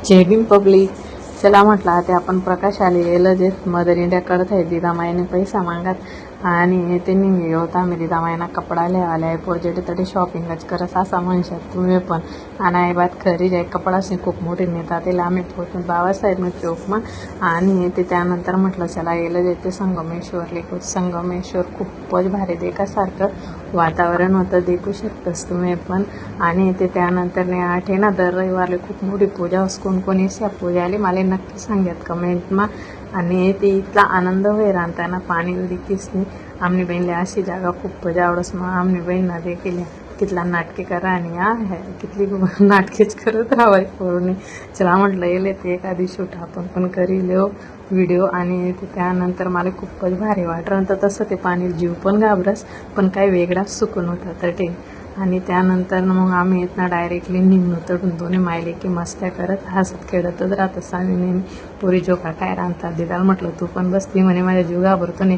जय Bhim public. चला म्हटलं आता आपण प्रकाश आले येलं जे मदर इंडिया करत आहे दिदामाईने पैसा मागत आणि त्यांनी होता आम्ही दिदामाईना कपडा लिहायला आहे प्रोजेक्ट तरी शॉपिंगच करत असा म्हणशात तुम्ही पण. आणि आई बात खरी जाय कपडाशी खूप मोठी नेता त्याला आम्ही पोहोचून बाबासाहेब चौकमा आणि ते त्यानंतर म्हटलं चला गेलं जे ते संगमेश्वरले संगमेश्वर खूपच भारी देखासारखं वातावरण होतं, देखू शकतंस तुम्ही पण. आणि ते त्यानंतर ने आठे ना दर रविवारले खूप मोठी पूजा असकून कोणी या पूजाले मला नक्की सांगत कमेंटमा. आणि ते इथला आनंद होय रांधताना पाणी दिकीस नाही आमनी बहीणले अशी जागा खूपच आवडस. मग आमनी बहीण ना देखील कितला नाटके करा आणि आहे कितली नाटकेच करत राहाय करून. चला म्हटलं येले ते एखादी शूट आपण पण करी लिहो व्हिडिओ. आणि ते त्यानंतर मला खूपच भारी वाटलं तर तसं ते पाणी जीव पण घाबरस पण काही वेगळाच सुकून होता तर ते. आणि त्यानंतर मग आम्ही इथनं डायरेक्टली निघून तडून दोन्ही मायले की मस्त्या करत हसत खेळतच राहत. आम्ही नेहमी पोरी जोका काय रांधतात दिदाला म्हटलं तू पण बसती म्हणे माझ्या जीव घाबरतो नाही